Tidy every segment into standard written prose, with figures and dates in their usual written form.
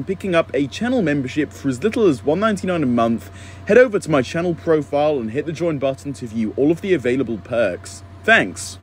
Picking up a channel membership for as little as $1.99 a month, head over to my channel profile and hit the join button to view all of the available perks. Thanks!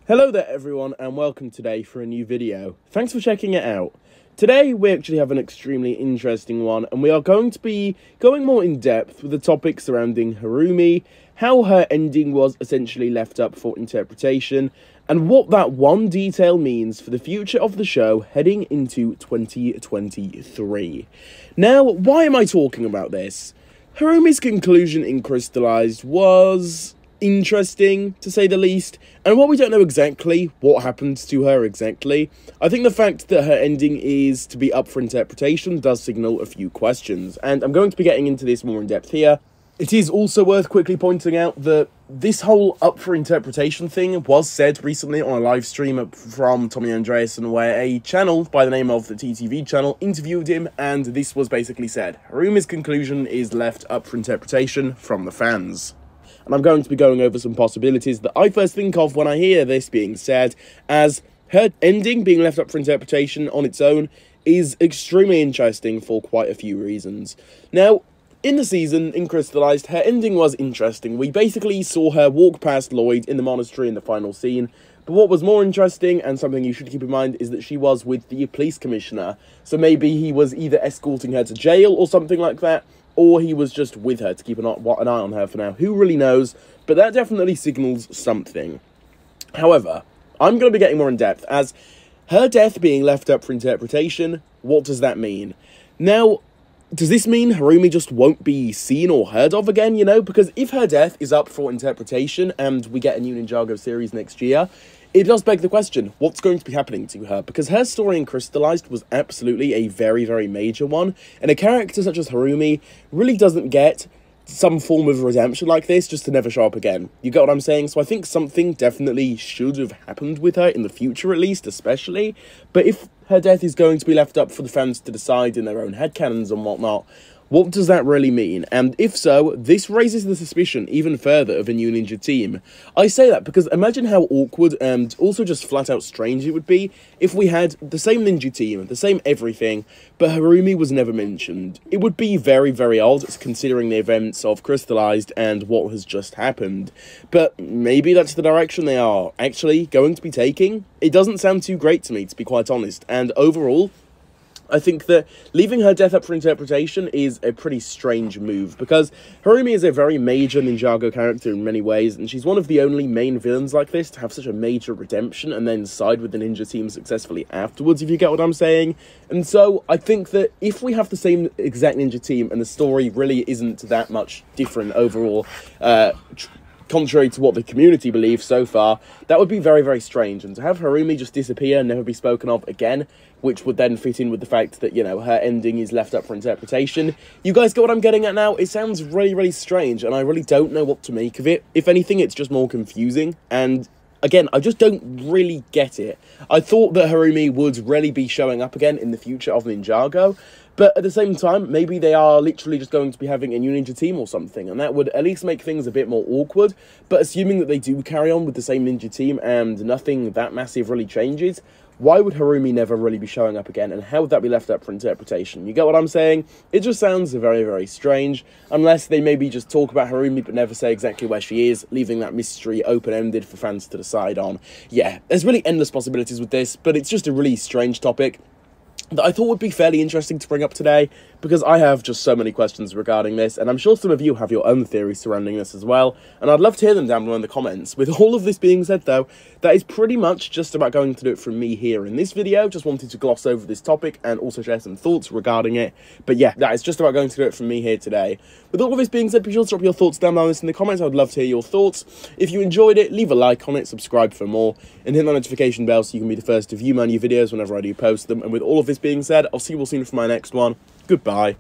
Hello there everyone and welcome today for a new video. Thanks for checking it out. Today we actually have an extremely interesting one and we are going to be going more in depth with the topic surrounding Harumi, how her ending was essentially left up for interpretation, and what that one detail means for the future of the show heading into 2023. Now, why am I talking about this? Harumi's conclusion in Crystalized was interesting, to say the least, and while we don't know exactly what happened to her exactly, I think the fact that her ending is to be up for interpretation does signal a few questions, and I'm going to be getting into this more in depth here. It is also worth quickly pointing out that this whole up for interpretation thing was said recently on a live stream from Tommy Andreasen, where a channel by the name of the TTV channel interviewed him, and this was basically said. Harumi's conclusion is left up for interpretation from the fans. And I'm going to be going over some possibilities that I first think of when I hear this being said, as her ending being left up for interpretation on its own is extremely interesting for quite a few reasons. Now, in the season, in Crystalized, her ending was interesting. We basically saw her walk past Lloyd in the monastery in the final scene, but what was more interesting, and something you should keep in mind, is that she was with the police commissioner, so maybe he was either escorting her to jail or something like that, or he was just with her to keep an eye on her for now. Who really knows, but that definitely signals something. However, I'm going to be getting more in depth, as her death being left up for interpretation, what does that mean? Now, does this mean Harumi just won't be seen or heard of again, you know? Because if her death is up for interpretation and we get a new Ninjago series next year, it does beg the question, what's going to be happening to her? Because her story in Crystalized was absolutely a very, very major one, and a character such as Harumi really doesn't get some form of redemption like this just to never show up again. You get what I'm saying? So I think something definitely should have happened with her in the future, at least, especially. But if her death is going to be left up for the fans to decide in their own headcanons and whatnot, what does that really mean? And if so, this raises the suspicion even further of a new ninja team. I say that because imagine how awkward and also just flat out strange it would be if we had the same ninja team, the same everything, but Harumi was never mentioned. It would be very, very odd considering the events of Crystalized and what has just happened. But maybe that's the direction they are actually going to be taking. It doesn't sound too great to me, to be quite honest, and overall, I think that leaving her death up for interpretation is a pretty strange move, because Harumi is a very major Ninjago character in many ways, and she's one of the only main villains like this to have such a major redemption and then side with the ninja team successfully afterwards, if you get what I'm saying. And so, I think that if we have the same exact ninja team and the story really isn't that much different overall, contrary to what the community believes so far, that would be very, very strange. And to have Harumi just disappear and never be spoken of again, which would then fit in with the fact that, you know, her ending is left up for interpretation. You guys get what I'm getting at now? It sounds really, really strange, and I really don't know what to make of it. If anything, it's just more confusing, and again, I just don't really get it. I thought that Harumi would really be showing up again in the future of Ninjago, but at the same time, maybe they are literally just going to be having a new ninja team or something, and that would at least make things a bit more awkward. But assuming that they do carry on with the same ninja team and nothing that massive really changes, why would Harumi never really be showing up again, and how would that be left up for interpretation? You get what I'm saying? It just sounds very, very strange, unless they maybe just talk about Harumi but never say exactly where she is, leaving that mystery open-ended for fans to decide on. Yeah, there's really endless possibilities with this, but it's just a really strange topic that I thought would be fairly interesting to bring up today, because I have just so many questions regarding this, and I'm sure some of you have your own theories surrounding this as well, and I'd love to hear them down below in the comments. With all of this being said though, that is pretty much just about going to do it from me here in this video. Just wanted to gloss over this topic and also share some thoughts regarding it, but yeah, that is just about going to do it from me here today. With all of this being said, be sure to drop your thoughts down below in the comments. I'd love to hear your thoughts. If you enjoyed it, leave a like on it, subscribe for more, and hit the notification bell so you can be the first to view my new videos whenever I do post them. And with all of this being said, I'll see you all soon for my next one. Goodbye.